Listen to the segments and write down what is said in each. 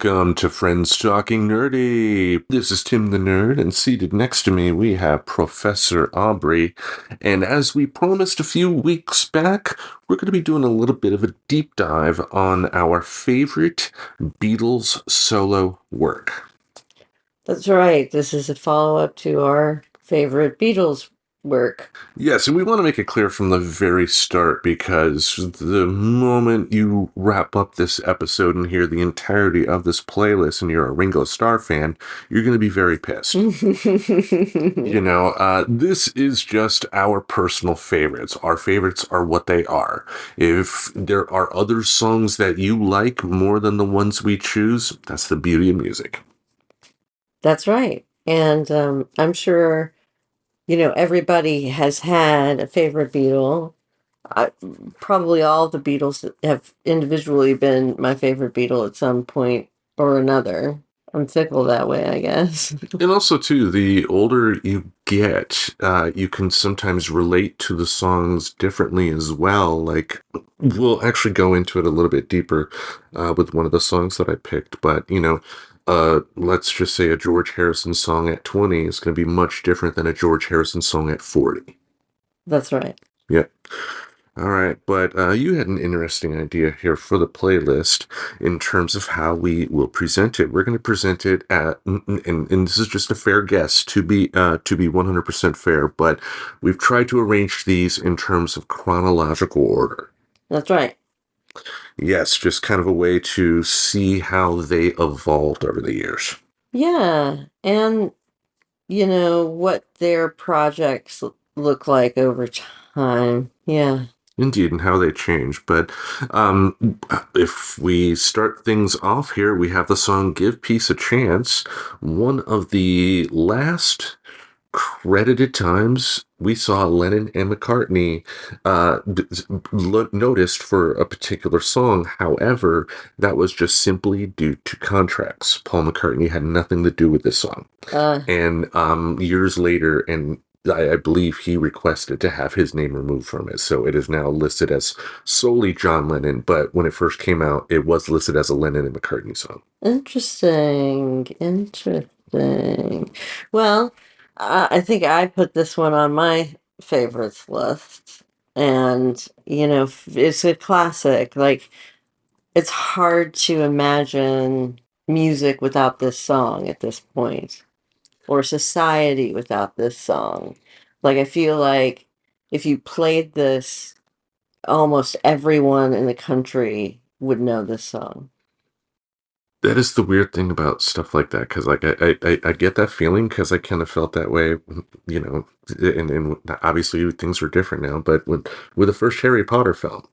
Welcome to Friends Talking Nerdy. This is Tim the Nerd, and seated next to me we have Professor Aubrey. And as we promised a few weeks back, we're going to be doing a little bit of a deep dive on our favorite Beatles solo work. That's right. This is a follow-up to our favorite Beatles work. Yes, and we want to make it clear from the very start because the moment you wrap up this episode and hear the entirety of this playlist and you're a Ringo Starr fan, you're going to be very pissed. This is just our personal favorites. Our favorites are what they are. If there are other songs that you like more than the ones we choose, that's the beauty of music. That's right. And I'm sure, everybody has had a favorite Beatle. Probably all the Beatles have individually been my favorite Beatle at some point or another. I'm fickle that way, I guess. And also, too, the older you get, you can sometimes relate to the songs differently as well. Like, we'll actually go into it a little bit deeper with one of the songs that I picked. But, let's just say a George Harrison song at 20 is going to be much different than a George Harrison song at 40. That's right. Yep. All right, but you had an interesting idea here for the playlist in terms of how we will present it. We're going to present it and this is just a fair guess to be 100% fair, but we've tried to arrange these in terms of chronological order. That's right. Yes, just kind of a way to see how they evolved over the years. Yeah, and what their projects look like over time. Yeah. Indeed, and how they change. But if we start things off here, we have the song Give Peace a Chance. One of the last credited times we saw Lennon and McCartney noticed for a particular song. However, that was just simply due to contracts. Paul McCartney had nothing to do with this song. And years later, and I believe he requested to have his name removed from it. So it is now listed as solely John Lennon. But when it first came out, it was listed as a Lennon and McCartney song. Interesting. Well, I think I put this one on my favorites list. And, it's a classic. Like, it's hard to imagine music without this song at this point, or society without this song. Like, I feel like if you played this, almost everyone in the country would know this song. That is the weird thing about stuff like that, because like I get that feeling because I kind of felt that way, and obviously things are different now. But with the first Harry Potter film,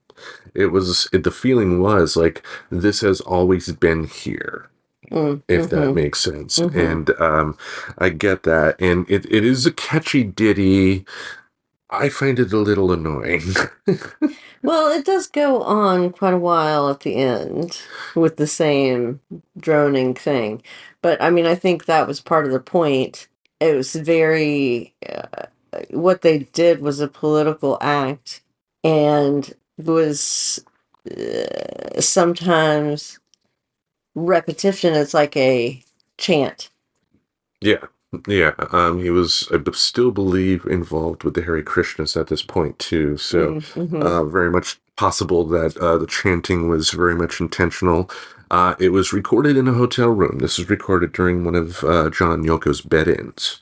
the feeling was like this has always been here. If that makes sense. And I get that. And it is a catchy ditty. I find it a little annoying. Well, it does go on quite a while at the end with the same droning thing. But I mean, I think that was part of the point. It was very, what they did was a political act and was sometimes repetition. It's like a chant. Yeah. Yeah, he was, I still believe, involved with the Hare Krishnas at this point, too. So, very much possible that the chanting was very much intentional. It was recorded in a hotel room. This was recorded during one of John and Yoko's bed-ins.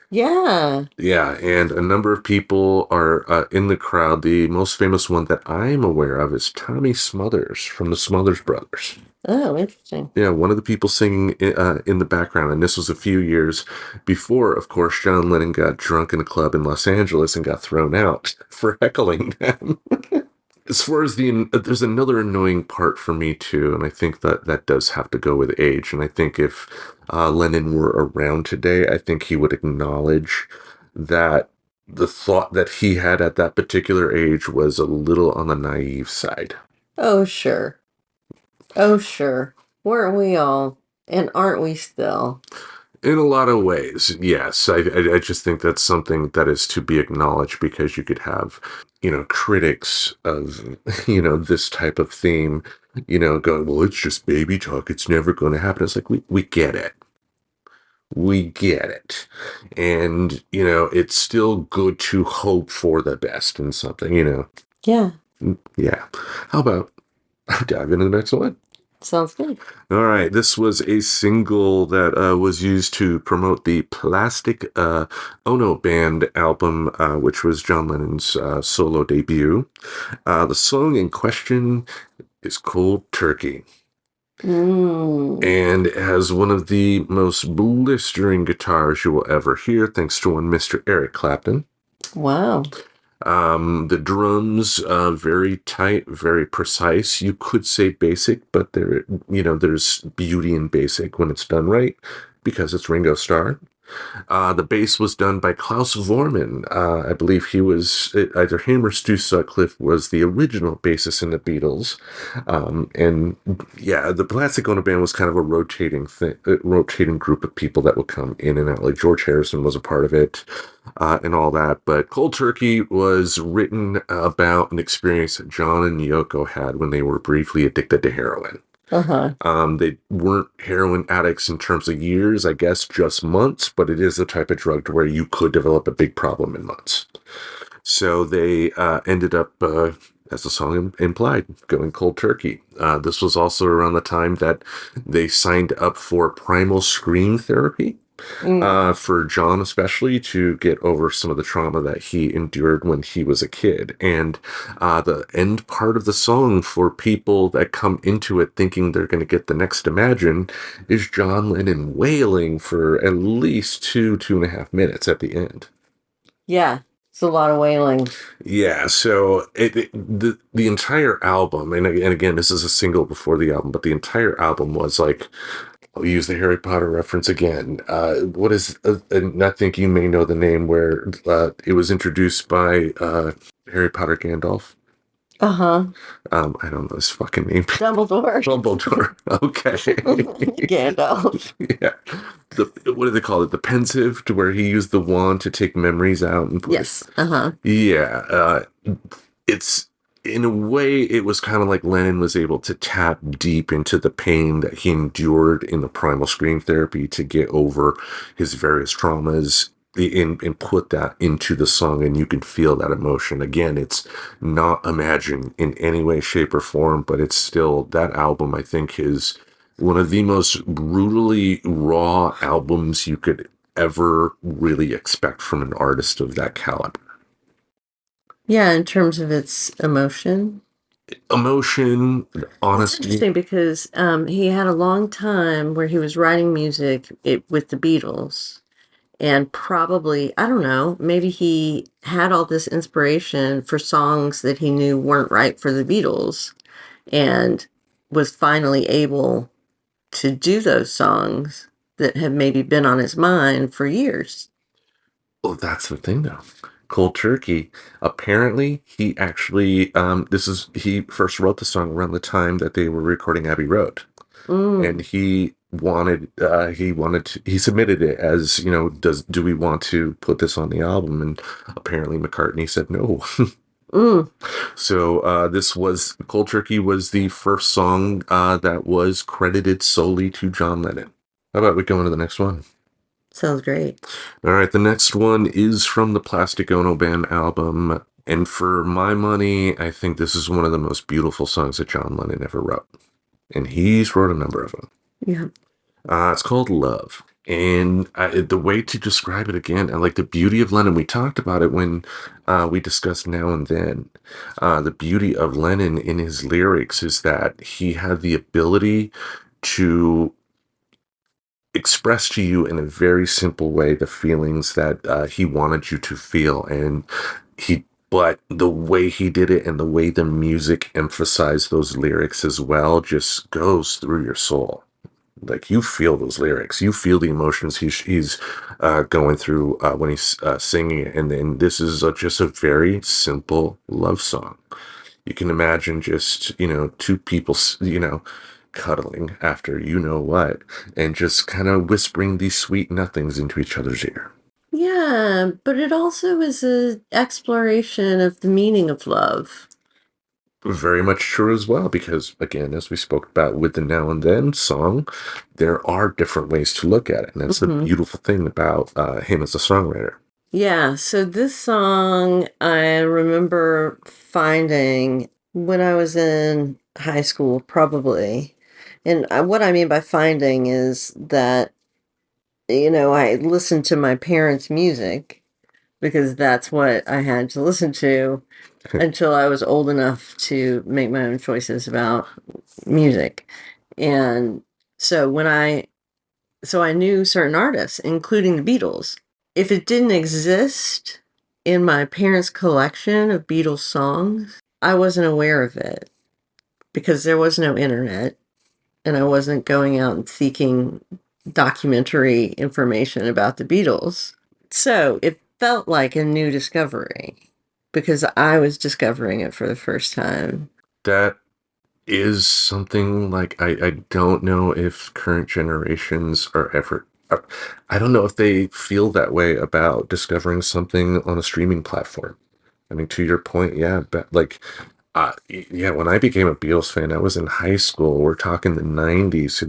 Yeah. Yeah, and a number of people are in the crowd. The most famous one that I'm aware of is Tommy Smothers from the Smothers Brothers. Oh, interesting. Yeah, one of the people singing in the background, and this was a few years before, of course, John Lennon got drunk in a club in Los Angeles and got thrown out for heckling them. As far as there's another annoying part for me too, and I think that does have to go with age. And I think if Lennon were around today, I think he would acknowledge that the thought that he had at that particular age was a little on the naive side. Oh, sure. Oh, sure. Weren't we all? And aren't we still? In a lot of ways, yes. I just think that's something that is to be acknowledged because you could have, critics of, this type of theme going, well, it's just baby talk. It's never going to happen. It's like, we get it. We get it. And, it's still good to hope for the best in something. Yeah, Yeah. How about I dive into the next one? sounds good. All right. This was a single that was used to promote the Plastic Ono Band album, which was John Lennon's solo debut. The song in question is Cold Turkey. Mm, And it has one of the most blistering guitars you will ever hear, thanks to one Mr. Eric Clapton. wow. The drums, very tight, very precise. You could say basic, but there's beauty in basic when it's done right, because it's Ringo Starr. The bass was done by Klaus Vormann. I believe he was either him or Stu Sutcliffe was the original bassist in the Beatles. And yeah, the Plastic Ono Band was kind of a rotating group of people that would come in and out. Like George Harrison was a part of it, and all that. But Cold Turkey was written about an experience that John and Yoko had when they were briefly addicted to heroin. Uh-huh. They weren't heroin addicts in terms of years, I guess just months, but it is the type of drug to where you could develop a big problem in months. So they ended up, as the song implied, going cold turkey. This was also around the time that they signed up for primal scream therapy. For John, especially, to get over some of the trauma that he endured when he was a kid. And the end part of the song, for people that come into it thinking they're going to get the next Imagine, is John Lennon wailing for at least 2.5 minutes at the end. Yeah, it's a lot of wailing. Yeah, so the entire album, and again, this is a single before the album, but the entire album was like, I'll use the Harry Potter reference again. What is, and I think you may know the name, where it was introduced by Harry Potter Gandalf. Uh-huh. I don't know his fucking name. Dumbledore. Dumbledore. Okay. Gandalf. Yeah. What do they call it? The pensive, to where he used the wand to take memories out and put Yes. Uh-huh. Yeah. It's, in a way, it was kind of like Lennon was able to tap deep into the pain that he endured in the primal scream therapy to get over his various traumas, and put that into the song, and you can feel that emotion. Again, it's not Imagine in any way, shape, or form, but it's still, that album, I think, is one of the most brutally raw albums you could ever really expect from an artist of that caliber. Yeah, in terms of its emotion. Emotion, It's honesty. interesting because he had a long time where he was writing music with the Beatles. And probably, I don't know, maybe he had all this inspiration for songs that he knew weren't right for the Beatles and was finally able to do those songs that had maybe been on his mind for years. Well, that's the thing, though. Cold Turkey. Apparently, he actually he first wrote the song around the time that they were recording Abbey Road, and Mm, he submitted it as, do we want to put this on the album? And apparently McCartney said no. mm, So this was Cold Turkey was the first song that was credited solely to John Lennon. How about we go into the next one? sounds great. All right, the next one is from the Plastic Ono Band album. And for my money, I think this is one of the most beautiful songs that John Lennon ever wrote. And he's wrote a number of them. Yeah. It's called Love. And the way to describe it again, I like the beauty of Lennon. We talked about it when we discussed Now and Then. The beauty of Lennon in his lyrics is that he had the ability to express to you in a very simple way the feelings that he wanted you to feel, but the way he did it and the way the music emphasized those lyrics as well just goes through your soul. Like, you feel those lyrics, you feel the emotions he's going through when he's singing it. And then this is just a very simple love song. You can imagine just, two people, cuddling after you know what, and just kind of whispering these sweet nothings into each other's ear. Yeah, but it also is a exploration of the meaning of love. Very much true as well, because again, as we spoke about with the Now and Then song, there are different ways to look at it, and that's the Hmm. beautiful thing about him as a songwriter. Yeah, so this song I remember finding when I was in high school, probably. And what I mean by finding is that, I listened to my parents' music because that's what I had to listen to until I was old enough to make my own choices about music. And so so I knew certain artists, including the Beatles. If it didn't exist in my parents' collection of Beatles songs, I wasn't aware of it because there was no internet and I wasn't going out and seeking documentary information about the Beatles. So it felt like a new discovery because I was discovering it for the first time. That is something like I don't know if current generations are ever. I don't know if they feel that way about discovering something on a streaming platform. I mean, to your point, yeah, but like, yeah, when I became a Beatles fan, I was in high school. We're talking the '90s.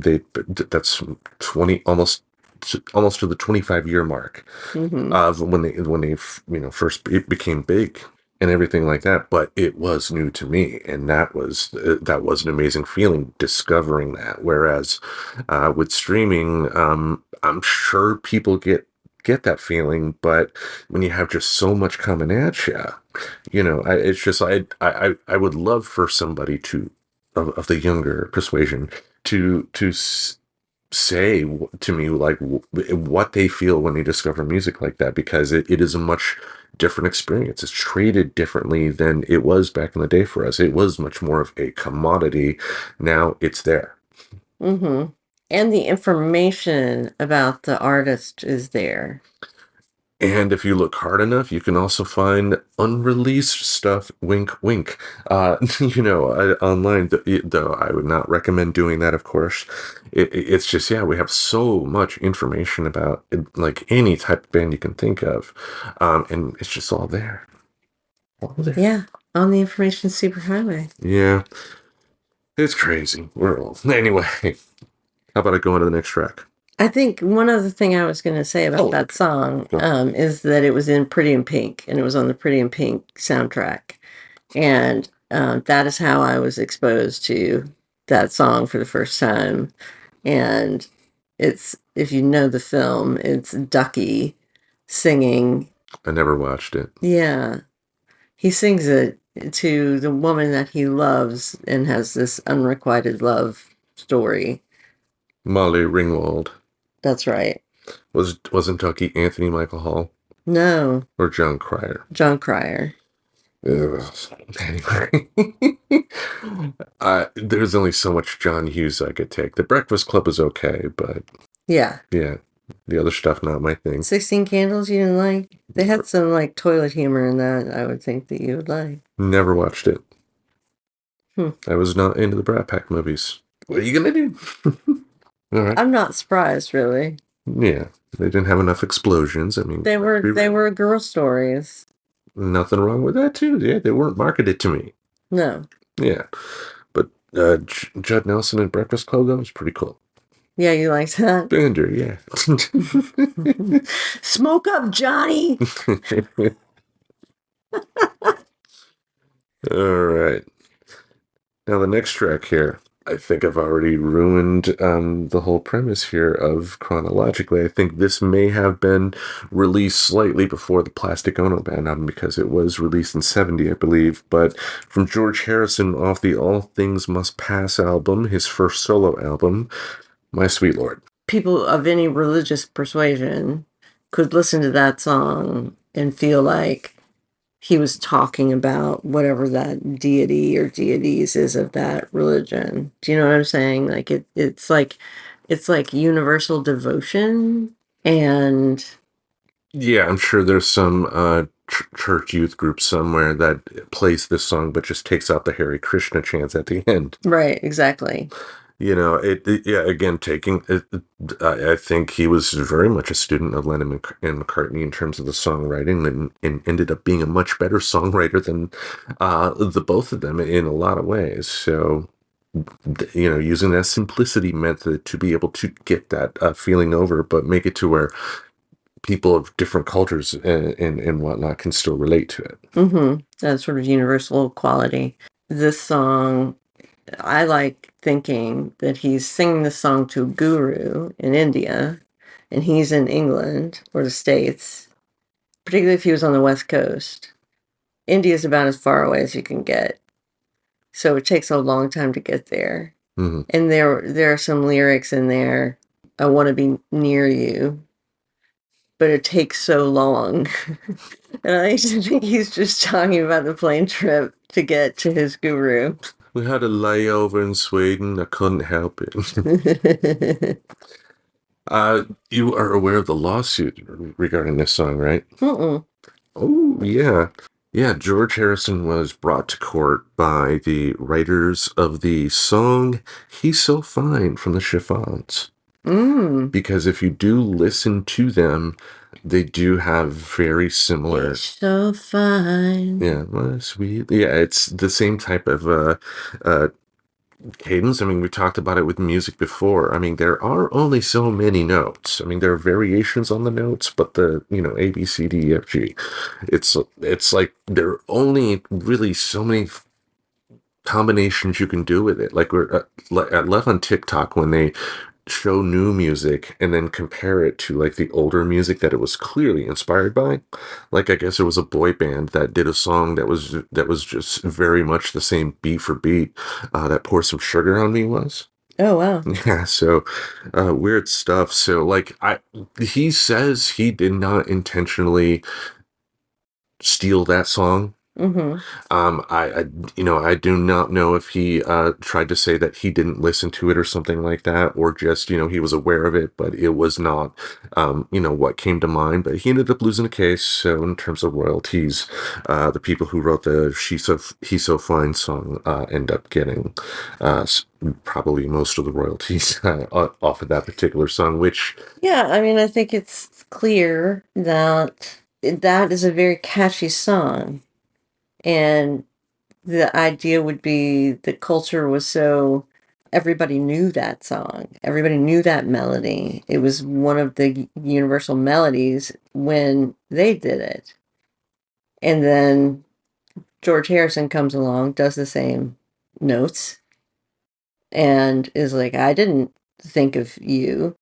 That's 20, almost to the 25-year mark Hmm. of when they first became big and everything like that. But it was new to me, and that was an amazing feeling discovering that. Whereas with streaming, I'm sure people get that feeling, but when you have just so much coming at you, it's just I would love for somebody to of the younger persuasion to say to me like what they feel when they discover music like that, because it is a much different experience. It's treated differently than it was back in the day for us. It was much more of a commodity. Now it's there. Hmm. And the information about the artist is there. And if you look hard enough, you can also find unreleased stuff, wink, wink, online. Though I would not recommend doing that, of course. It's just, yeah, we have so much information about like any type of band you can think of. And it's just all there. All there. Yeah, on the information superhighway. Yeah, it's crazy. We're old. Anyway, how about I go on to the next track? I think one other thing I was going to say about Oh, that song go. is that it was in Pretty in Pink and it was on the Pretty in Pink soundtrack. And that is how I was exposed to that song for the first time. And if you know the film, it's Ducky singing. I never watched it. Yeah, he sings it to the woman that he loves and has this unrequited love story. Molly Ringwald. That's right. Wasn't Tucky Anthony Michael Hall No, or John Cryer? John Cryer. Ugh. Anyway, there's only so much John Hughes I could take. The Breakfast Club is okay, but Yeah. yeah, the other stuff not my thing. 16 Candles you didn't like? They had some like toilet humor in that I would think that you would like. Never watched it. Hmm. I was not into the Brat Pack movies. What are you gonna do? All right. I'm not surprised really. Yeah, they didn't have enough explosions. I mean, They were girl stories. nothing wrong with that too. Yeah, they weren't marketed to me. No. Yeah, but Judd Nelson and Breakfast Club, that was pretty cool. Yeah, you liked that? Bender, yeah. Smoke up, Johnny. All right. Now the next track here, I think I've already ruined the whole premise here of chronologically. I think this may have been released slightly before the Plastic Ono Band album because it was released in '70, I believe. But from George Harrison off the All Things Must Pass album, his first solo album, My Sweet Lord. People of any religious persuasion could listen to that song and feel like he was talking about whatever that deity or deities is of that religion. Do you know what I'm saying? Like it's like universal devotion and Yeah, I'm sure there's some church youth group somewhere that plays this song but just takes out the Hare Krishna chants at the end. right, exactly. Yeah, again, taking it, I think he was very much a student of Lennon and McCartney in terms of the songwriting, and ended up being a much better songwriter than the both of them in a lot of ways. So, using that simplicity method to be able to get that feeling over, but make it to where people of different cultures and whatnot can still relate to it. That sort of universal quality. This song, I like thinking that he's singing the song to a guru in India, and he's in England or the States, particularly if he was on the West Coast. India's about as far away as you can get, so it takes a long time to get there. Mm-hmm. And there are some lyrics in there. I want to be near you, but it takes so long. And I just think he's just talking about the plane trip to get to his guru. We had a layover in Sweden. I couldn't help it. You are aware of the lawsuit regarding this song, right? Mm-mm. Oh, yeah. Yeah, George Harrison was brought to court by the writers of the song He's So Fine from the Chiffons. Mm. Because if you do listen to them, they do have very similar. He's so fine. Yeah, my sweet. Yeah, it's the same type of cadence. I mean, we talked about it with music before. I mean, there are only so many notes. I mean, there are variations on the notes, but A, B, C, D, E, F, G. It's like there are only really so many combinations you can do with it. Like I love on TikTok when they show new music and then compare it to like the older music that it was clearly inspired by. Like I guess there was a boy band that did a song that was just very much the same beat for beat that Pour Some Sugar on Me was. Oh, wow. Yeah, so weird stuff. So like he says he did not intentionally steal that song. Mm-hmm. I do not know if he tried to say that he didn't listen to it or something like that, or just, he was aware of it, but it was not, what came to mind. But he ended up losing a case. So in terms of royalties, the people who wrote the He's So Fine song end up getting probably most of the royalties off of that particular song, which. Yeah, I mean, I think it's clear that that is a very catchy song. And the idea would be the culture was so everybody knew that song. Everybody knew that melody. It was one of the universal melodies when they did it. And then George Harrison comes along, does the same notes, and is like, I didn't think of you.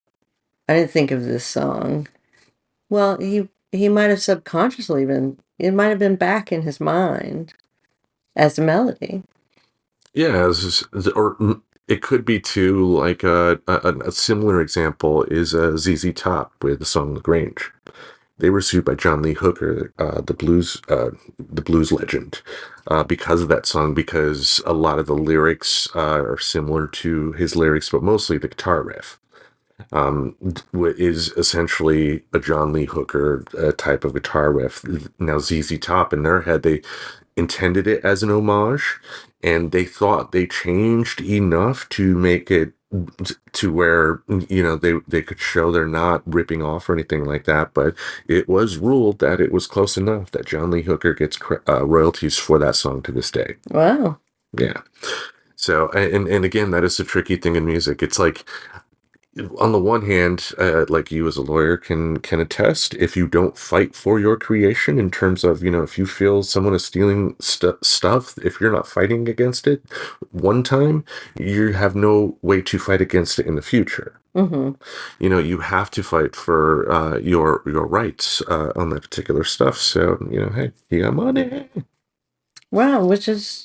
I didn't think of this song. Well, he might have subconsciously been, it might have been back in his mind as a melody. Yeah, or it could be too like a similar example is ZZ Top with the song "La Grange." They were sued by John Lee Hooker, the blues legend, because of that song. Because a lot of the lyrics are similar to his lyrics, but mostly the guitar riff is essentially a John Lee Hooker type of guitar riff. Now ZZ Top in their head they intended it as an homage, and they thought they changed enough to make it to where they could show they're not ripping off or anything like that. But it was ruled that it was close enough that John Lee Hooker gets royalties for that song to this day. Wow. Yeah. So and again, that is the tricky thing in music. It's like on the one hand, like you as a lawyer can attest, if you don't fight for your creation in terms of, if you feel someone is stealing stuff, if you're not fighting against it one time, you have no way to fight against it in the future. Mm-hmm. You have to fight for your rights on that particular stuff. So, hey, you got money. Wow, which is,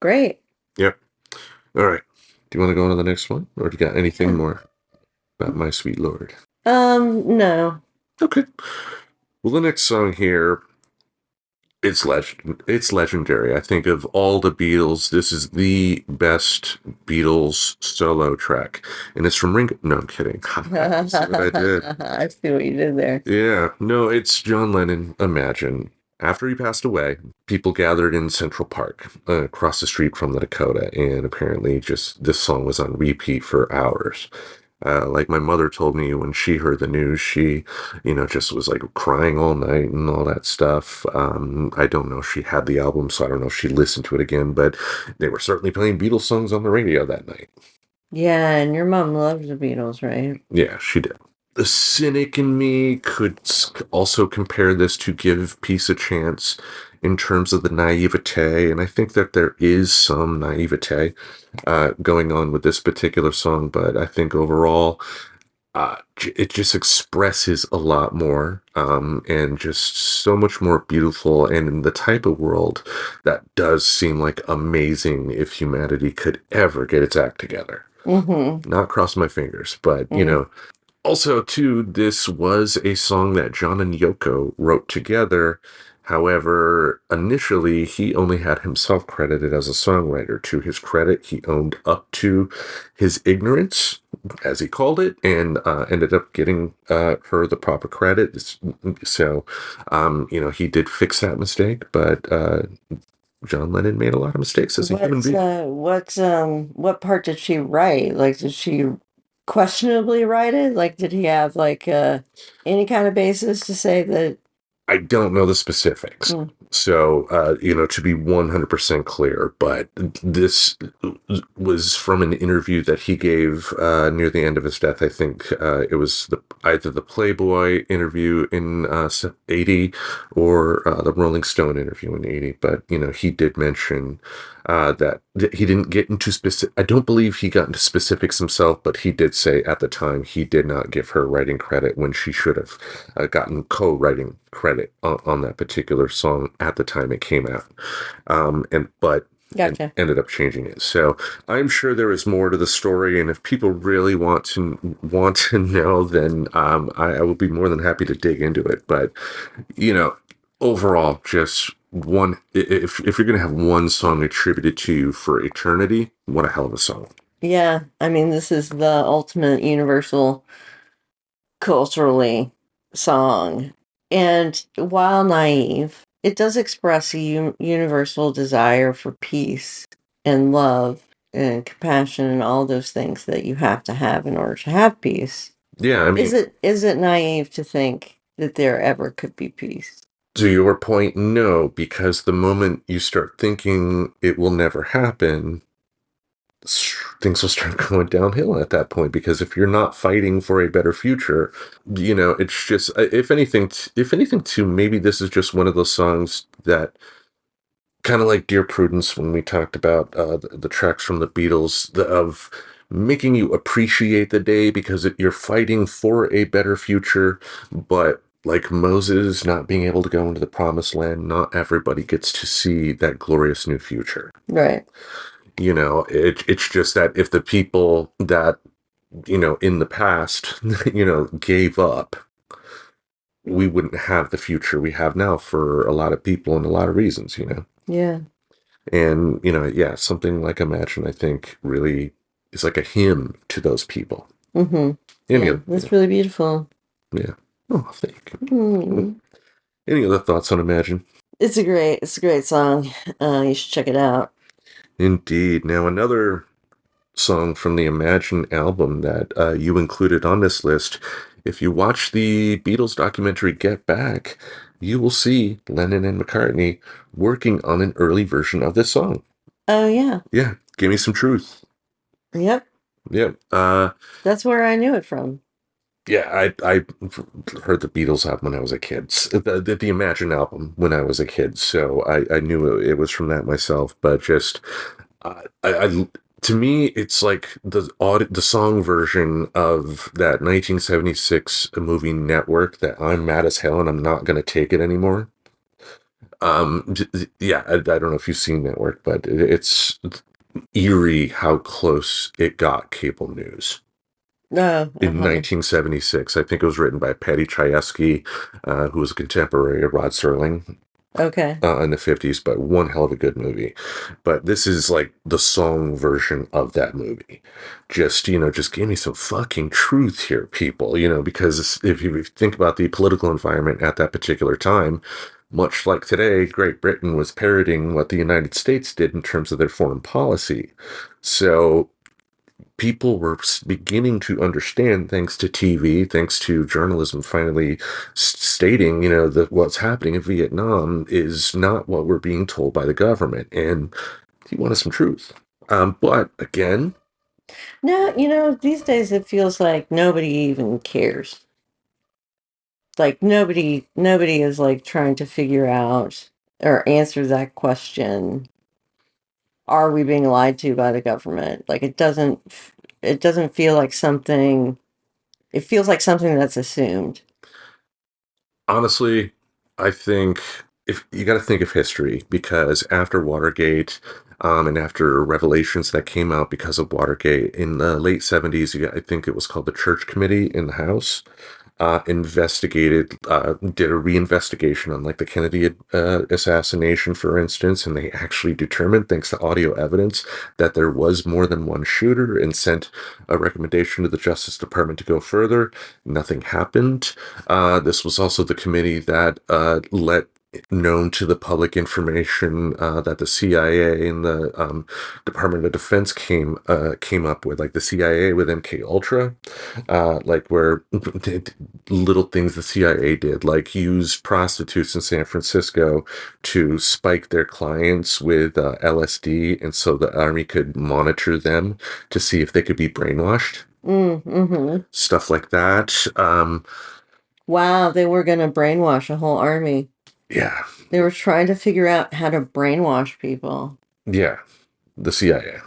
great. Yep. All right. Do you want to go on to the next one? Or do you got anything Yeah. more about my sweet lord? No. Okay. Well, the next song here, it's legendary. I think of all the Beatles, this is the best Beatles solo track, and it's from Ringo. No, I'm kidding. See what I did? I see what you did there. Yeah, no, it's John Lennon. Imagine. After he passed away, people gathered in Central Park, across the street from the Dakota, and apparently just this song was on repeat for hours. Like my mother told me when she heard the news, she, just was like crying all night and all that stuff. I don't know if she had the album, so I don't know if she listened to it again, but they were certainly playing Beatles songs on the radio that night. Yeah, and your mom loved the Beatles, right? Yeah, she did. The cynic in me could also compare this to Give Peace a Chance in terms of the naivete, and I think that there is some naivete going on with this particular song, but I think overall it just expresses a lot more and just so much more beautiful and in the type of world that does seem like amazing if humanity could ever get its act together. Mm-hmm. Not cross my fingers, but Mm. also, too, this was a song that John and Yoko wrote together. However, initially, he only had himself credited as a songwriter. To his credit, he owned up to his ignorance, as he called it, and ended up getting her the proper credit. So, he did fix that mistake, but John Lennon made a lot of mistakes as a human being. What part did she write? Like, did she questionably write it? Like, did he have like any kind of basis to say that? I don't know the specifics. Mm, So, to be 100% clear, but this was from an interview that he gave near the end of his death. I think it was either the Playboy interview in 80 or the Rolling Stone interview in 80. But, he did mention that he didn't get into specific. I don't believe he got into specifics himself, but he did say at the time he did not give her writing credit when she should have gotten co-writing credit on that particular song at the time it came out, and gotcha. ended up changing it. So I'm sure there is more to the story, and if people really want to know, then I will be more than happy to dig into it. But you know, overall, just one. If you're gonna have one song attributed to you for eternity, what a hell of a song! Yeah, I mean, this is the ultimate universal culturally song. And while naive, it does express a universal desire for peace and love and compassion and all those things that you have to have in order to have peace. Yeah, I Is mean, it naive to think that there ever could be peace? to your point, no, because the moment you start thinking it will never happen, things will start going downhill at that point. Because if you're not fighting for a better future, it's just if anything, too, maybe this is just one of those songs that kind of like Dear Prudence when we talked about the tracks from the Beatles of making you appreciate the day because you're fighting for a better future, but like Moses not being able to go into the promised land, not everybody gets to see that glorious new future. Right. It's just that if the people that, in the past, gave up, we wouldn't have the future we have now for a lot of people and a lot of reasons. Yeah. And, yeah, something like Imagine, I think, really is like a hymn to those people. Mm-hmm. Any Yeah, other, that's really beautiful. yeah. Oh, thank you. Mm. Any other thoughts on Imagine? It's a great song. You should check it out. Indeed. Now, another song from the Imagine album that you included on this list, if you watch the Beatles documentary Get Back, you will see Lennon and McCartney working on an early version of this song. Oh yeah. Yeah, Give Me Some Truth. Yep. Yeah. That's where I knew it from. Yeah, I heard the Beatles album when I was a kid. The Imagine album when I was a kid, so I knew it was from that myself. But just I to me, it's like the song version of that 1976 movie Network that I'm mad as hell and I'm not gonna take it anymore. Yeah, I don't know if you've seen Network, but it's eerie how close it got cable news No, I in haven't. 1976. I think it was written by Patty Chayefsky, who was a contemporary of Rod Serling Okay. in the 50s, but one hell of a good movie. But this is like the song version of that movie. Just give me some fucking truth here, people, because if you think about the political environment at that particular time, Much like today, Great Britain was parroting what the United States did in terms of their foreign policy. So people were beginning to understand, thanks to TV, thanks to journalism finally stating, that what's happening in Vietnam is not what we're being told by the government. And he wanted some truth. But again, Now, these days it feels like nobody even cares. Like nobody is like trying to figure out or answer that question. Are we being lied to by the government? Like it doesn't feel like something, it feels like something that's assumed. honestly, I think if you got to think of history, because after Watergate, and after revelations that came out because of Watergate in the late 70s, I think it was called the Church Committee in the House, did a reinvestigation on like the Kennedy assassination, for instance, and they actually determined, thanks to audio evidence, that there was more than one shooter and sent a recommendation to the Justice Department to go further. Nothing happened. This was also the committee that let known to the public information that the CIA and the Department of Defense came up with, like the CIA with MK Ultra, like where little things the CIA did, like use prostitutes in San Francisco to spike their clients with LSD, and so the army could monitor them to see if they could be brainwashed. Mm-hmm. Stuff like that. Wow, they were going to brainwash a whole army. Yeah, They were trying to figure out how to brainwash people yeah, the CIA.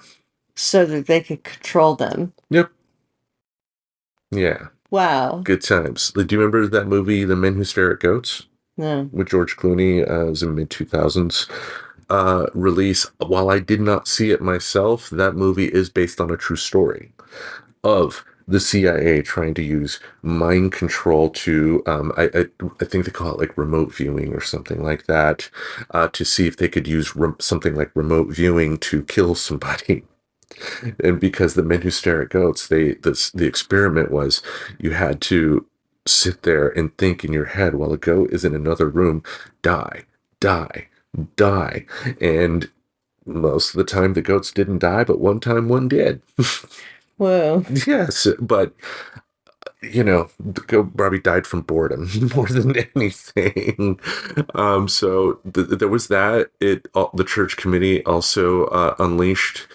so that they could control them. Yep. Yeah. Wow. Good times. Do you remember that movie, The Men Who Stare at Goats, No. with George Clooney? It was in mid-2000s release. While I did not see it myself, that movie is based on a true story of the CIA trying to use mind control to, I think they call it like remote viewing or something like that, to see if they could use something like remote viewing to kill somebody. And because the Men Who Stare at Goats, the experiment was you had to sit there and think in your head while a goat is in another room, die, die, die. And most of the time the goats didn't die, but one time one did. Whoa. Yes, but the goat probably died from boredom more than anything. So there was that. The church committee also unleashed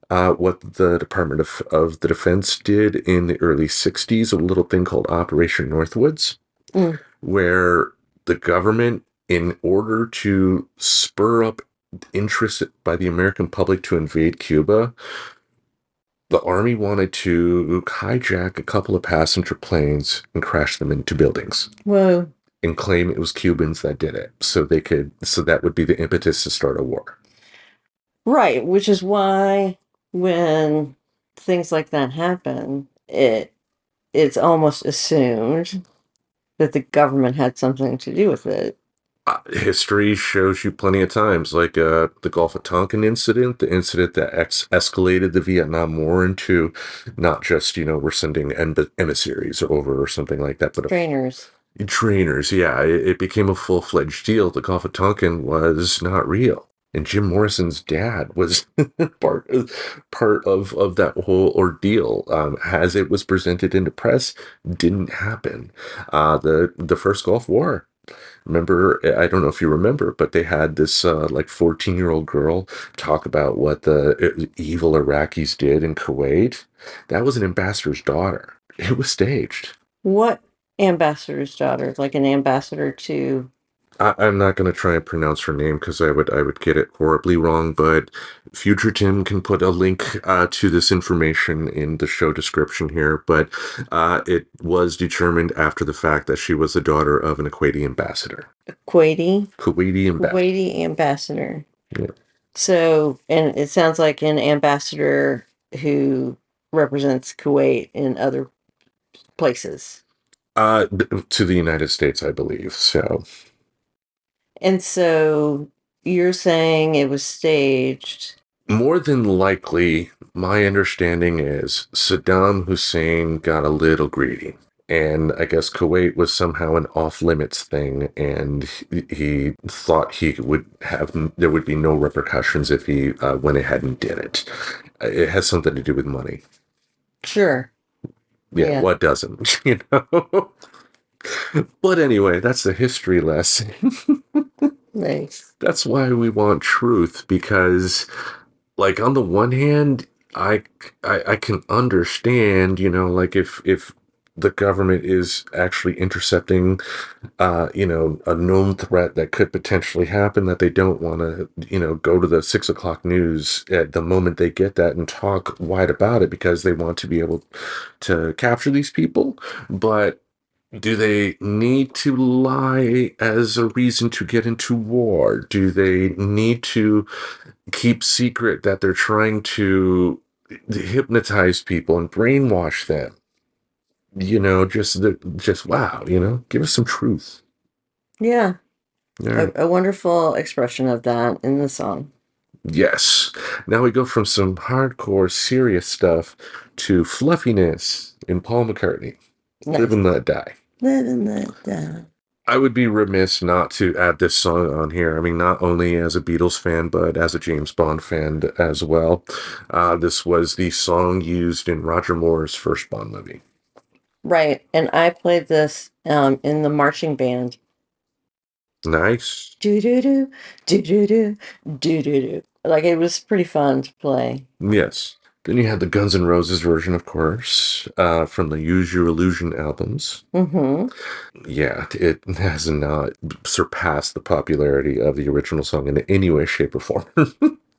what the Department of the Defense did in the early 60s, a little thing called Operation Northwoods, Mm. where the government, in order to spur up interest by the American public to invade Cuba, the Army wanted to hijack a couple of passenger planes and crash them into buildings Whoa. and claim it was Cubans that did it. So that would be the impetus to start a war. Right, which is why when things like that happen, it's almost assumed that the government had something to do with it. History shows you plenty of times, like the Gulf of Tonkin incident, the incident that escalated the Vietnam War into not just, we're sending emissaries over or something like that, but Trainers. trainers. Yeah, it became a full-fledged deal. The Gulf of Tonkin was not real. And Jim Morrison's dad was part of that whole ordeal, as it was presented in the press. Didn't happen. The first Gulf War. Remember, I don't know if you remember, but they had this like 14-year-old girl talk about what the evil Iraqis did in Kuwait. That was an ambassador's daughter. It was staged. What ambassador's daughter? Like an ambassador to. I'm not going to try and pronounce her name because I would get it horribly wrong, but future Tim can put a link to this information in the show description here. But it was determined after the fact that she was the daughter of an Kuwaiti ambassador. Kuwaiti? Kuwaiti ambassador. Kuwaiti ambassador. Yeah. So, and it sounds like an ambassador who represents Kuwait in other places. To the United States, I believe. So And so you're saying it was staged. more than likely, my understanding is Saddam Hussein got a little greedy. And I guess Kuwait was somehow an off limits thing, and he thought there would be no repercussions if he went ahead and did it. It has something to do with money. Sure. Yeah, Yeah. what doesn't, you know? But anyway, that's the history lesson. Nice. That's why we want truth, because, like, on the one hand, I can understand, like, if the government is actually intercepting, a known threat that could potentially happen, that they don't want to, go to the 6 o'clock news at the moment they get that and talk wide about it, because they want to be able to capture these people. But do they need to lie as a reason to get into war? Do they need to keep secret that they're trying to hypnotize people and brainwash them? Just wow, give us some truth. Yeah. All right. A wonderful expression of that in the song. Yes. Now we go from some hardcore, serious stuff to fluffiness in Paul McCartney. Live Nice. and Let Die. Live and let die. I would be remiss not to add this song on here. I mean, not only as a Beatles fan, but as a James Bond fan as well. This was the song used in Roger Moore's first Bond movie. Right. And I played this in the marching band. Nice. Do do do do do do do do do. Like it was pretty fun to play. Yes. Then you had the Guns N' Roses version, of course, from the Use Your Illusion albums. Mm-hmm. Yeah, it has not surpassed the popularity of the original song in any way, shape, or form. Of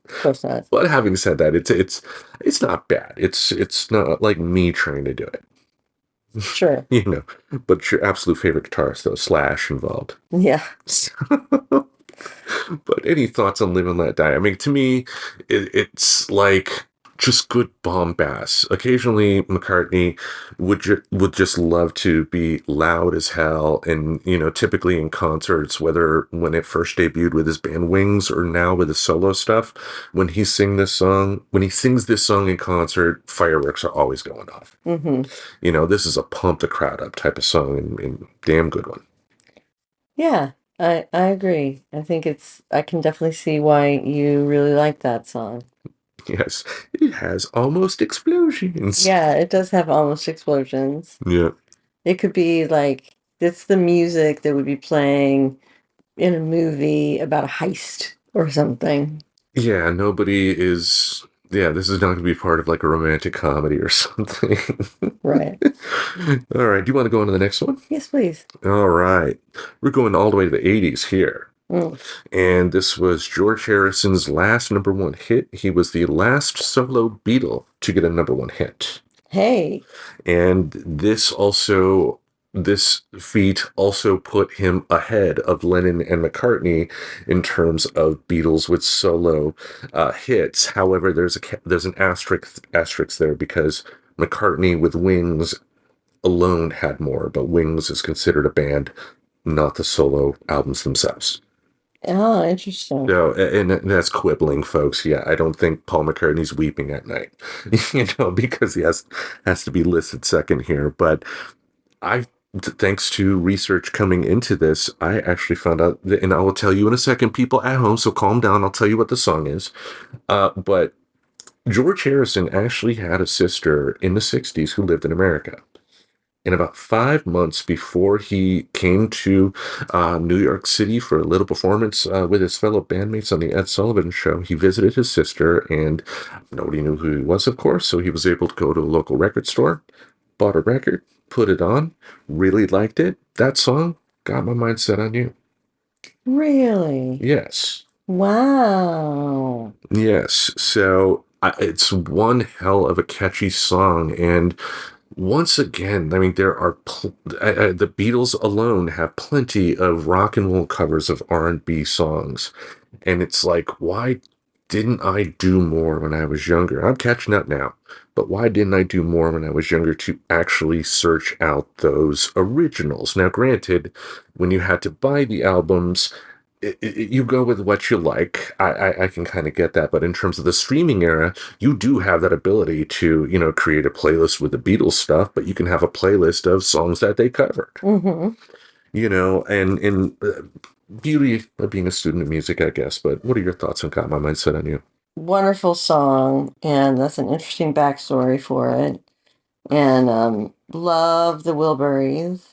course not. But having said that, it's not bad. It's not like me trying to do it. Sure. But your absolute favorite guitarist, though, Slash, involved. Yeah. But any thoughts on Live and Let Die? I mean, to me, it's like just good bombast. Occasionally, McCartney would just love to be loud as hell, and typically in concerts, whether when it first debuted with his band Wings or now with his solo stuff, when he sings this song in concert, fireworks are always going off. Mm-hmm. This is a pump the crowd up type of song, and damn good one. Yeah. I agree. I can definitely see why you really like that song. Yes, it has almost explosions. Yeah, it does have almost explosions. Yeah. It could be like it's the music that would be playing in a movie about a heist or something. Yeah, this is not going to be part of like a romantic comedy or something. Right. All right, do you want to go on to the next one? Yes, please. All right. We're going all the way to the 80s here. Mm. And this was George Harrison's last number one hit. He was the last solo Beatle to get a number one hit. Hey. And this feat also put him ahead of Lennon and McCartney in terms of Beatles with solo hits. However, there's an asterisk there, because McCartney with Wings alone had more, but Wings is considered a band, not the solo albums themselves. Oh, interesting. So, and that's folks. Yeah, I don't think Paul McCartney's weeping at night, because he has to be listed second here. But thanks to research coming into this, I actually found out, and I will tell you in a second, people at home, so calm down. I'll tell you what the song is. But George Harrison actually had a sister in the 60s who lived in America. And about 5 months before he came to New York City for a little performance with his fellow bandmates on the Ed Sullivan Show, he visited his sister, and nobody knew who he was, of course, so he was able to go to a local record store, bought a record, put it on, really liked it. That song got my mind set on you. Really? Yes. Wow. Yes. So it's one hell of a catchy song, and once again, I mean, there are the Beatles alone have plenty of rock and roll covers of R&B songs, and it's like, why didn't I do more when I was younger? I'm catching up now, but why didn't I do more when I was younger to actually search out those originals? Now, granted, when you had to buy the albums, you go with what you like. I can kind of get that, but in terms of the streaming era, you do have that ability to, create a playlist with the Beatles stuff, but you can have a playlist of songs that they covered, Hmm. and beauty of being a student of music, I guess. But what are your thoughts on Got My Mind Set on You? Wonderful song, and that's an interesting backstory for it. And love the Wilburys.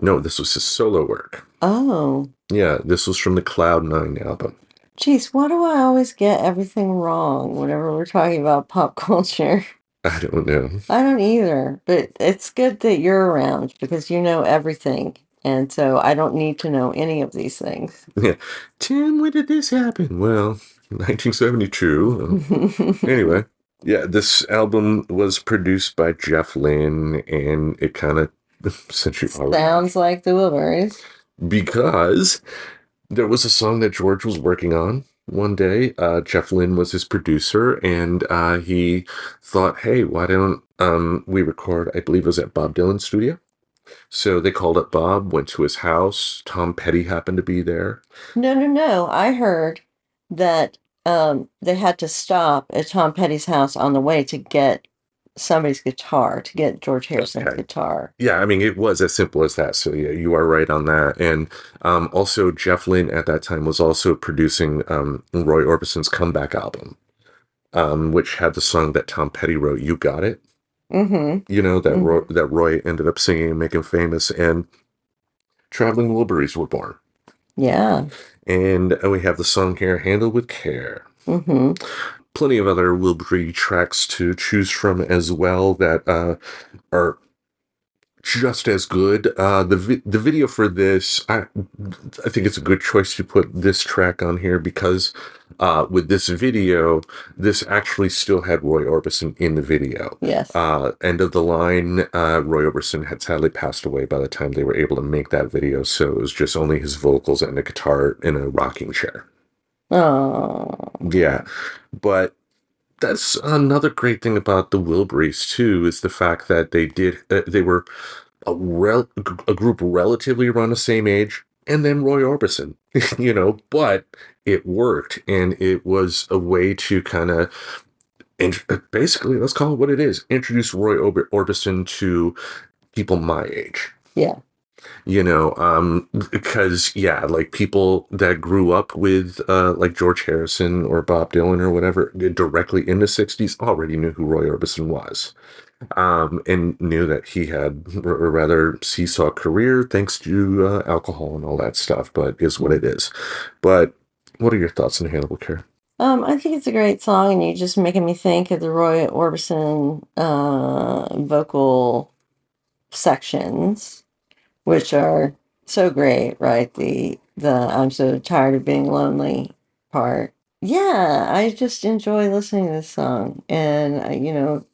No, this was his solo work. Oh, Yeah, this was from the Cloud Nine album. geez, why do I always get everything wrong whenever we're talking about pop culture? I don't know. I don't either, but it's good that you're around because you know everything. And so I don't need to know any of these things. Yeah. Tim, when did this happen? Well, 1972. Anyway, yeah, this album was produced by Jeff Lynne, and it kind of, since you already, Sounds like the Wilburys. because there was a song that George was working on one day. Jeff Lynne was his producer, and he thought, hey, why don't we record? I believe it was at Bob Dylan's studio. So they called up Bob, went to his house. Tom Petty happened to be there. No, no, no. I heard that they had to stop at Tom Petty's house on the way to get somebody's guitar, to get George Harrison's Okay. guitar. Yeah, I mean, it was as simple as that. So, yeah, you are right on that. And also, Jeff Lynne at that time was also producing Roy Orbison's comeback album, which had the song that Tom Petty wrote, You Got It, Mm-hmm. Mm-hmm. That Roy ended up singing and making famous. And Traveling Wilburys were born. Yeah. And we have the song here, Handled with Care. Mm-hmm. Plenty of other Wilbury tracks to choose from as well that are just as good. The video for this, I think it's a good choice to put this track on here because with this video, this actually still had Roy Orbison in the video. Yes. End of the line, Roy Orbison had sadly passed away by the time they were able to make that video, so it was just only his vocals and a guitar in a rocking chair. Oh. Yeah, but that's another great thing about the Wilburys too is the fact that they were a group relatively around the same age, and then Roy Orbison, but it worked, and it was a way to kind of basically, let's call it what it is, introduce Orbison to people my age. Yeah. Because yeah, like people that grew up with like George Harrison or Bob Dylan or whatever directly in the 60s already knew who Roy Orbison was, and knew that he had a rather seesaw career thanks to alcohol and all that stuff, but is what it is. But what are your thoughts on Hannibal Care? I think it's a great song, and you're just making me think of the Roy Orbison vocal sections, which are so great, right? The I'm so tired of being lonely part. Yeah, I just enjoy listening to this song, and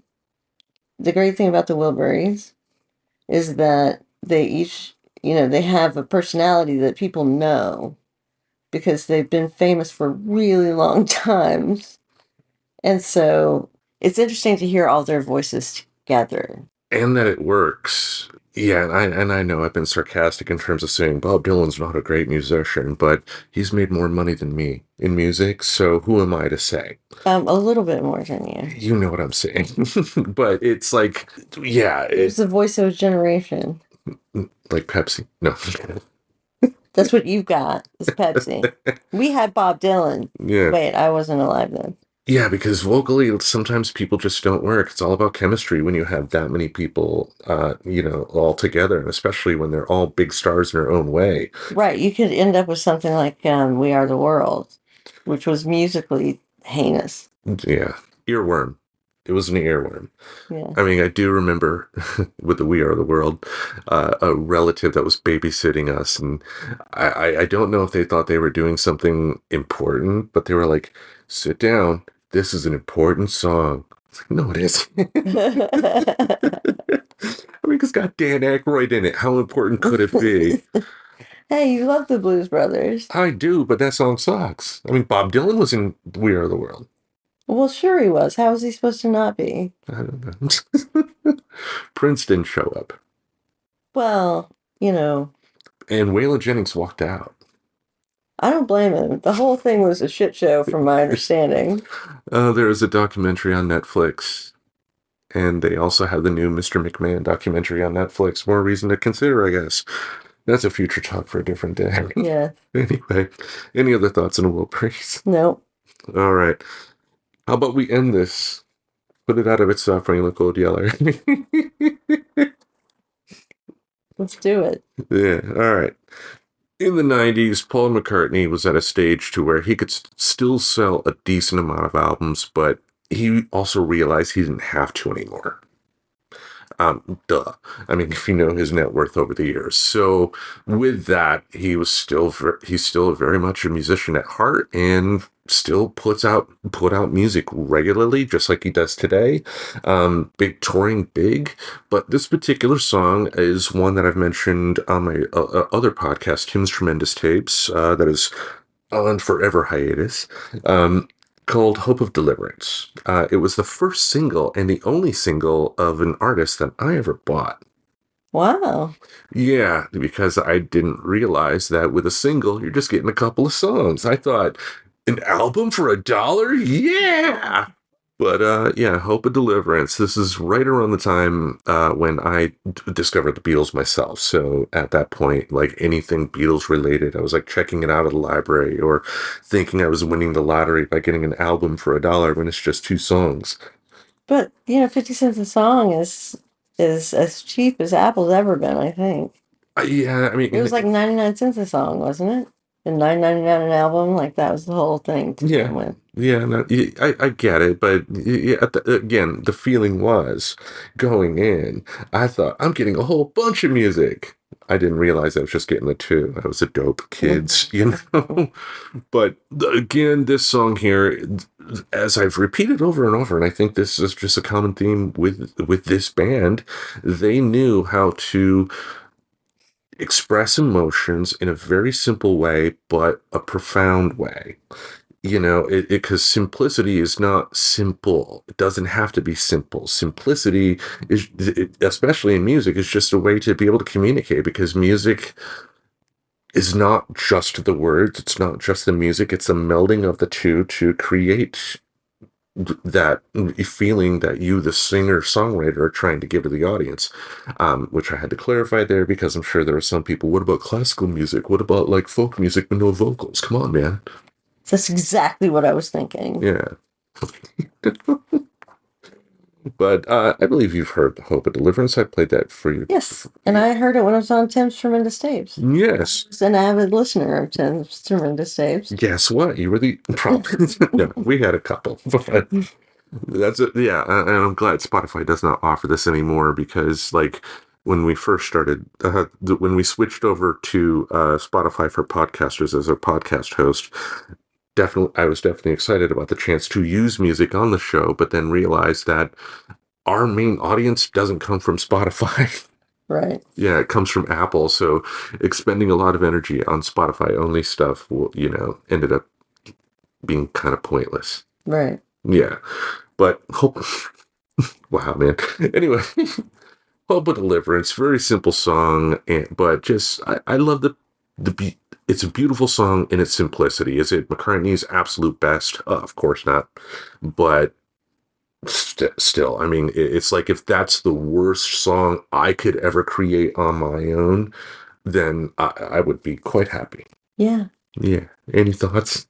the great thing about the Wilburys is that they each, they have a personality that people know because they've been famous for really long times. And so it's interesting to hear all their voices together. And that it works. Yeah, and I know I've been sarcastic in terms of saying Bob Dylan's not a great musician, but he's made more money than me in music, so who am I to say? A little bit more than you. You know what I'm saying. But it's like, yeah, He was the voice of a generation. like Pepsi. No. That's what you've got, is Pepsi. We had Bob Dylan. Yeah. Wait, I wasn't alive then. Yeah, because vocally, sometimes people just don't work. It's all about chemistry when you have that many people, all together, and especially when they're all big stars in their own way. Right, you could end up with something like We Are the World, which was musically heinous. Yeah. Earworm. It was an earworm. Yeah. I mean, I do remember with the We Are the World, a relative that was babysitting us, and I don't know if they thought they were doing something important, but they were like, "Sit down. This is an important song." It's like, no, it isn't. I mean, it's got Dan Aykroyd in it. How important could it be? Hey, you love the Blues Brothers. I do, but that song sucks. I mean, Bob Dylan was in We Are the World. Well, sure he was. How was he supposed to not be? I don't know. Prince didn't show up. Well, And Waylon Jennings walked out. I don't blame him. The whole thing was a shit show, from my understanding. There is a documentary on Netflix, and they also have the new Mr. McMahon documentary on Netflix. More reason to consider, I guess. That's a future talk for a different day. Yeah. Anyway, any other thoughts on Will Priest? Nope. All right. How about we end this? Put it out of its suffering, like old Yeller. Let's do it. Yeah, all right. In the 90s, Paul McCartney was at a stage to where he could still sell a decent amount of albums, but he also realized he didn't have to anymore. Duh. I mean, if you know his net worth over the years. So with that, he's still very much a musician at heart and still put out music regularly, just like he does today. Big touring big. But this particular song is one that I've mentioned on my other podcast, Tim's Tremendous Tapes, that is on forever hiatus. Called Hope of Deliverance. It was the first single and the only single of an artist that I ever bought. Wow. Yeah, because I didn't realize that with a single, you're just getting a couple of songs. I thought, an album for $1? Yeah! But yeah, Hope of Deliverance. This is right around the time when I discovered the Beatles myself. So at that point, like anything Beatles related, I was like checking it out at the library or thinking I was winning the lottery by getting an album for $1 when it's just two songs. But 50 cents a song is as cheap as Apple's ever been, I think. Yeah, I It mean, was like 99 cents a song, wasn't it? And 9.99 an album, like that was the whole thing to yeah, begin with. yeah, no, I get it, but yeah, again, the feeling was going in. I thought I'm getting a whole bunch of music. I didn't realize I was just getting the two. I was a dope kids, you know. But again, this song here, as I've repeated over and over, and I think this is just a common theme with this band, they knew how to express emotions in a very simple way, but a profound way. You know, because simplicity is not simple. It doesn't have to be simple. Simplicity is, especially in music, is just a way to be able to communicate, because music is not just the words. It's not just the music. It's a melding of the two to create that feeling that you, the singer songwriter, are trying to give to the audience, which I had to clarify there, because I'm sure there are some people, what about classical music? What about like folk music with no vocals? Come on, man. That's exactly what I was thinking. Yeah. But I believe you've heard the Hope of Deliverance. I played that for you. Yes, and I heard it when I was on Tim's Tremendous Tapes. Yes. I was an avid listener of Tim's Tremendous Tapes. Guess what? You were the problem. No, we had a couple, but that's it. Yeah, and I'm glad Spotify does not offer this anymore, because like when we first started, when we switched over to Spotify for podcasters as a podcast host, I was definitely excited about the chance to use music on the show, but then realized that our main audience doesn't come from Spotify. Right. Yeah, it comes from Apple. So expending a lot of energy on Spotify only stuff, ended up being kind of pointless. Right. Yeah. But hope, wow, man. Anyway, Hope of Deliverance, very simple song, but just, I love the beat. It's a beautiful song in its simplicity. Is it McCartney's absolute best? Of course not. But still, I mean, it's like, if that's the worst song I could ever create on my own, then I would be quite happy. Yeah. Yeah. Any thoughts?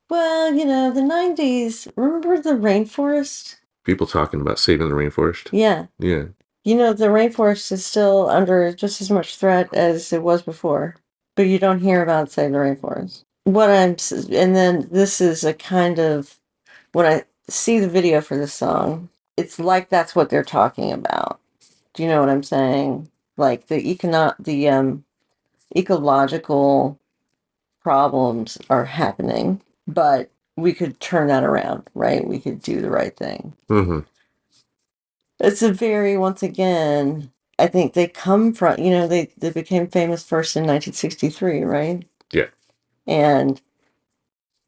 Well, the 90s, remember the rainforest? People talking about saving the rainforest? Yeah. Yeah. The rainforest is still under just as much threat as it was before, but you don't hear about Save the Rainforest. And then this is a kind of, when I see the video for this song, it's like that's what they're talking about. Do you know what I'm saying? Like the ecological problems are happening, but we could turn that around, right? We could do the right thing. Mm-hmm. It's a very, once again, I think they come from, they became famous first in 1963, right? Yeah. And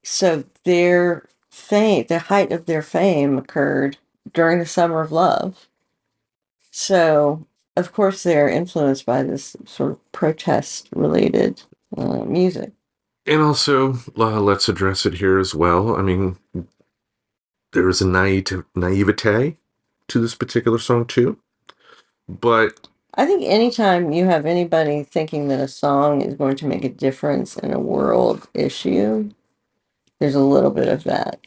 so their fame, the height of their fame occurred during the Summer of Love. So, of course, they're influenced by this sort of protest related music. And also, let's address it here as well. I mean, there is a naivete to this particular song too, but I think anytime you have anybody thinking that a song is going to make a difference in a world issue, there's a little bit of that.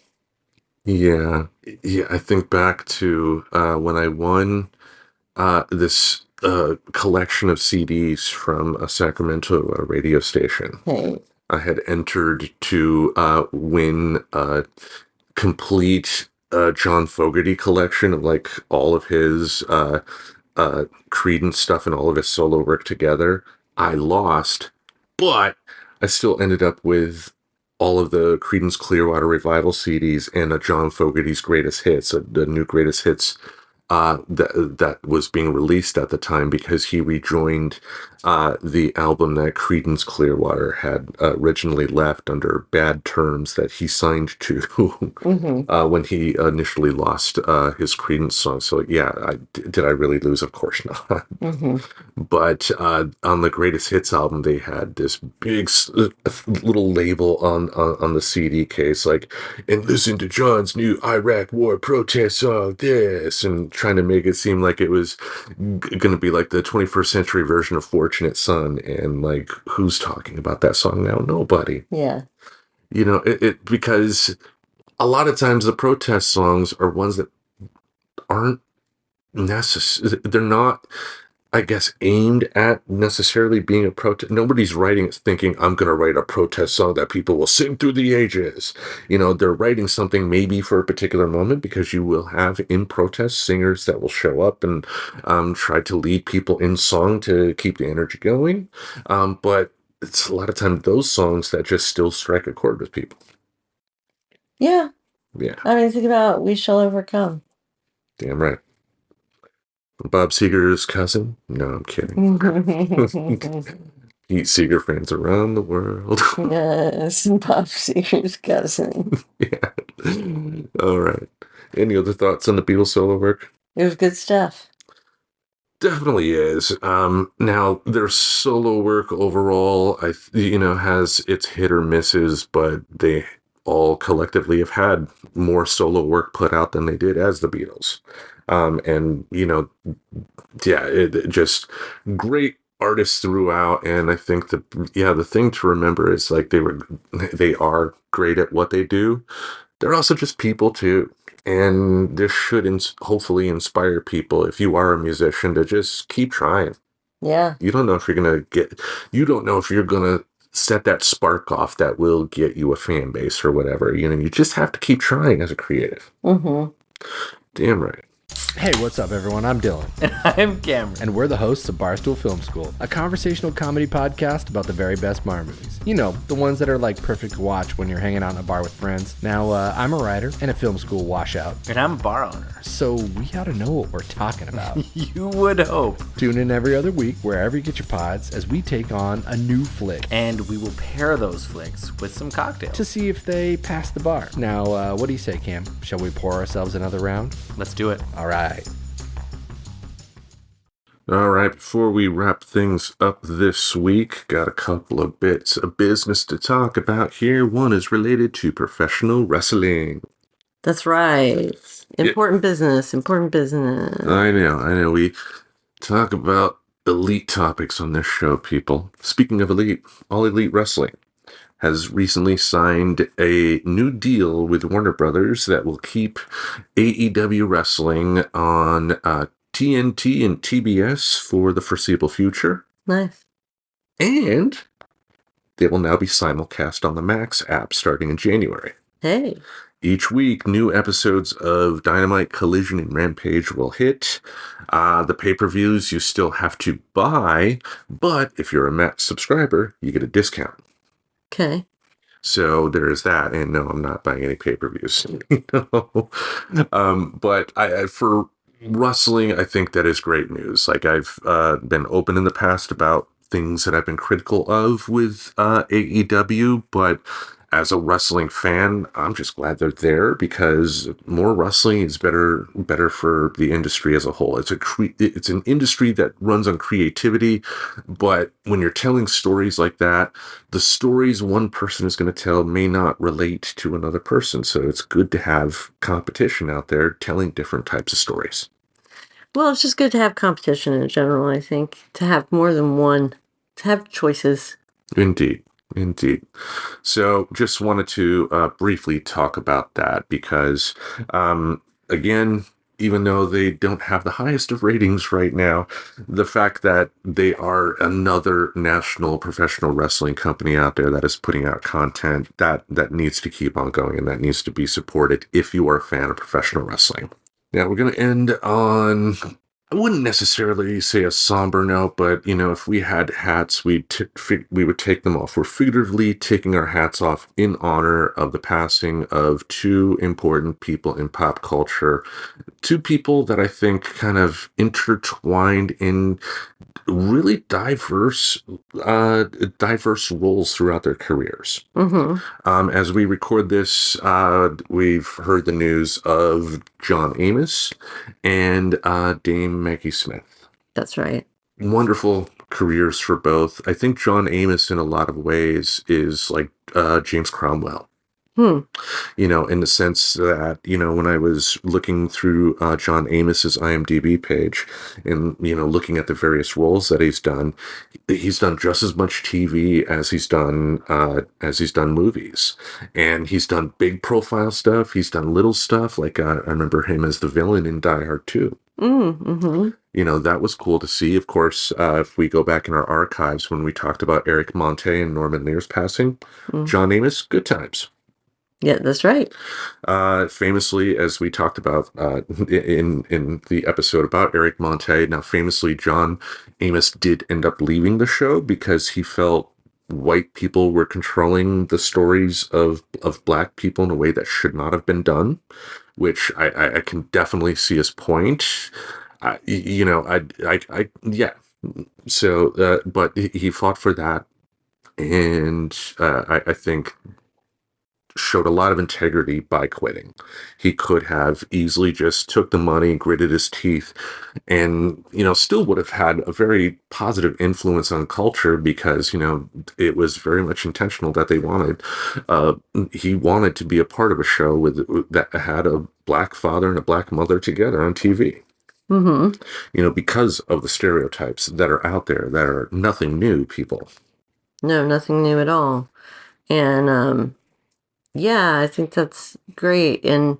yeah, yeah. I think back to when I won this collection of CDs from a Sacramento radio station. Hey, I had entered to win a complete John Fogerty collection of like all of his Creedence stuff and all of his solo work together. I lost, but I still ended up with all of the Creedence Clearwater Revival CDs and a John Fogerty's Greatest Hits, the new Greatest Hits that was being released at the time, because he rejoined the album that Creedence Clearwater had originally left under bad terms that he signed to mm-hmm, when he initially lost his Creedence song. So yeah, did I really lose? Of course not. mm-hmm. But on the Greatest Hits album, they had this big little label on the CD case, like, and listen to John's new Iraq War protest song, this, and trying to make it seem like it was going to be like the 21st century version of Fortunate Son. And like, who's talking about that song now? Nobody. Yeah. You know, because a lot of times the protest songs are ones that aren't necessary. They're not, I guess, aimed at necessarily being a protest. Nobody's writing it thinking, I'm going to write a protest song that people will sing through the ages. You know, they're writing something maybe for a particular moment, because you will have in protest singers that will show up and try to lead people in song to keep the energy going. But it's a lot of time those songs that just still strike a chord with people. Yeah. Yeah, I mean, think about We Shall Overcome. damn right. Bob Seger's cousin? No, I'm kidding. Pete Seeger fans around the world. Yes, Bob Seger's cousin. Yeah. All right. Any other thoughts on the Beatles solo work? It was good stuff. Definitely is. Now their solo work overall, has its hit or misses, but they all collectively have had more solo work put out than they did as the Beatles. And yeah, it just great artists throughout. And I think the thing to remember is like they are great at what they do. They're also just people too. And this should hopefully inspire people, if you are a musician, to just keep trying. Yeah. You don't know if you don't know if you're going to set that spark off that will get you a fan base or whatever. You just have to keep trying as a creative. Mm-hmm. Damn right. Hey, what's up, everyone? I'm Dylan. And I'm Cameron. And we're the hosts of Barstool Film School, a conversational comedy podcast about the very best Mar movies. You know, the ones that are like perfect to watch when you're hanging out in a bar with friends. Now, I'm a writer and a film school washout. And I'm a bar owner. So we ought to know what we're talking about. You would hope. Tune in every other week, wherever you get your pods, as we take on a new flick. And we will pair those flicks with some cocktails. To see if they pass the bar. Now, what do you say, Cam? Shall we pour ourselves another round? Let's do it. All right. All right, before we wrap things up this week, got a couple of bits of business to talk about here. One is related to professional wrestling. That's right. Important business. I know. We talk about elite topics on this show, people. Speaking of elite, All Elite Wrestling has recently signed a new deal with Warner Brothers that will keep AEW wrestling on TNT and TBS for the foreseeable future. Nice. And they will now be simulcast on the Max app starting in January. Hey. Each week, new episodes of Dynamite, Collision, and Rampage will hit. The pay-per-views you still have to buy, but if you're a Max subscriber, you get a discount. Okay. So there is that. And no, I'm not buying any pay-per-views. But for wrestling, I think that is great news. Like, I've been open in the past about things that I've been critical of with AEW, but as a wrestling fan, I'm just glad they're there because more wrestling is better for the industry as a whole. It's an industry that runs on creativity, but when you're telling stories like that, the stories one person is going to tell may not relate to another person. So it's good to have competition out there telling different types of stories. Well, it's just good to have competition in general, I think. To have more than one, to have choices. Indeed. Indeed. So just wanted to briefly talk about that because, again, even though they don't have the highest of ratings right now, the fact that they are another national professional wrestling company out there that is putting out content that needs to keep on going and that needs to be supported if you are a fan of professional wrestling. Now we're going to end on, I wouldn't necessarily say a somber note, but if we had hats, we would take them off. We're figuratively taking our hats off in honor of the passing of two important people in pop culture, two people that I think kind of intertwined in really diverse roles throughout their careers. As we record this, we've heard the news of John Amos and Dame Maggie Smith. That's right. Wonderful careers for both. I think John Amos, in a lot of ways, is like James Cromwell. In the sense that, when I was looking through John Amos's IMDb page and, looking at the various roles that he's done just as much TV as he's done movies. And he's done big profile stuff. He's done little stuff. Like I remember him as the villain in Die Hard 2. That was cool to see. Of course, if we go back in our archives when we talked about Eric Monte and Norman Lear's passing, John Amos, good times. Yeah, that's right. Famously, as we talked about in the episode about Eric Monte, now famously, John Amos did end up leaving the show because he felt white people were controlling the stories of black people in a way that should not have been done, which I can definitely see his point. Yeah. So, but he fought for that, and I think showed a lot of integrity by quitting. He could have easily just took the money, gritted his teeth, and, still would have had a very positive influence on culture because, it was very much intentional that he wanted to be a part of a show that had a black father and a black mother together on TV. Because of the stereotypes that are out there that are nothing new, people. No, nothing new at all. And, yeah, I think that's great. And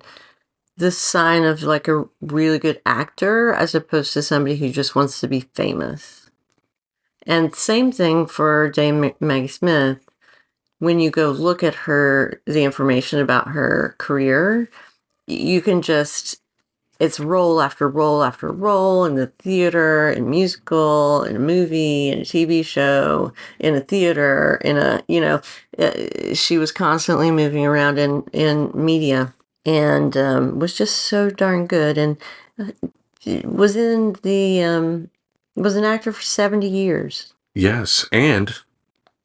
this sign of like a really good actor as opposed to somebody who just wants to be famous. And same thing for Dame Maggie Smith. When you go look at the information about her career, you can it's role after role after role in the theater, in musical, in a movie, in a TV show, in a theater, she was constantly moving around in media and was just so darn good. And was was an actor for 70 years. Yes, and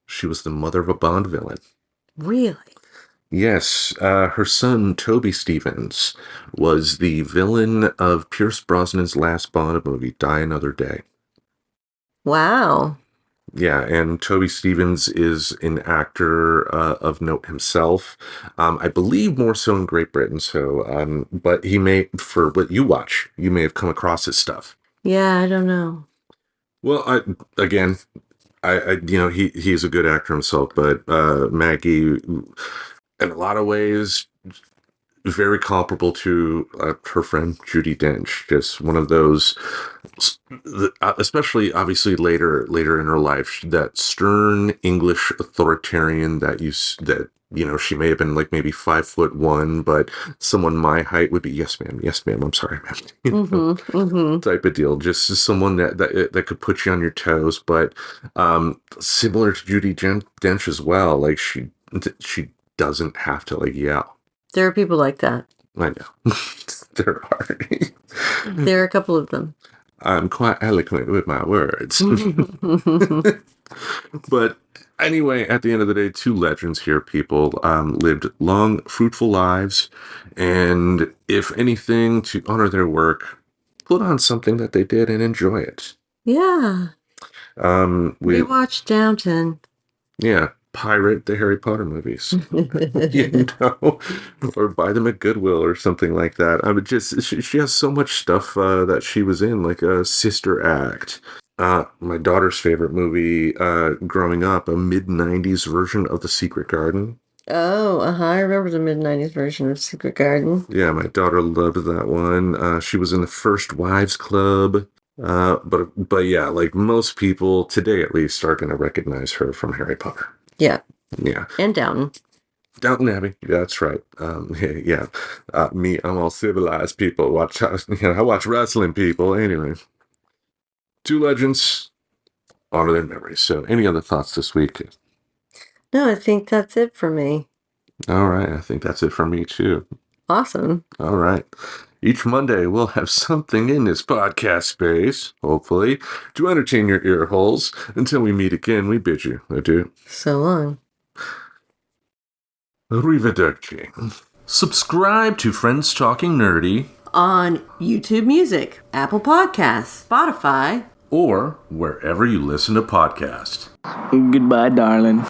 she was the mother of a Bond villain. Really? Yes, her son, Toby Stevens, was the villain of Pierce Brosnan's last Bond movie, Die Another Day. Wow. Yeah, and Toby Stevens is an actor of note himself. I believe more so in Great Britain, so, but he may, for what you watch, you may have come across his stuff. Yeah, I don't know. Well, he's a good actor himself, but Maggie, in a lot of ways, very comparable to her friend Judi Dench. Just one of those, especially obviously later in her life, that stern English authoritarian that she may have been like maybe 5'1", but someone my height would be, yes ma'am, I'm sorry, ma'am. Type of deal. Just someone that could put you on your toes, but similar to Judi Dench as well. Like she doesn't have to yell. There are people like that. I know. There are. There are a couple of them. I'm quite eloquent with my words. But anyway, at the end of the day, two legends here, people, lived long, fruitful lives. And if anything, to honor their work, put on something that they did and enjoy it. Yeah. We Rewatch Downton. Yeah, pirate the Harry Potter movies, you know, or buy them at Goodwill or something like that. I mean, just she has so much stuff that she was in, like a Sister Act. My daughter's favorite movie growing up, a mid-90s version of The Secret Garden. Oh, I remember the mid-90s version of Secret Garden. Yeah, my daughter loved that one. She was in the First Wives Club. But yeah, like most people today, at least, are going to recognize her from Harry Potter. Yeah. Yeah. And Downton. Downton Abbey. Yeah, that's right. Yeah. Me, I'm all civilized people. I watch wrestling people. Anyway, two legends, honor their memories. So, any other thoughts this week? No, I think that's it for me. All right. I think that's it for me, too. Awesome. All right. Each Monday, we'll have something in this podcast space, hopefully, to entertain your ear holes. Until we meet again, we bid you adieu. So long. Arrivederci. Subscribe to Friends Talking Nerdy On YouTube Music, Apple Podcasts, Spotify, or wherever you listen to podcasts. Goodbye, darling.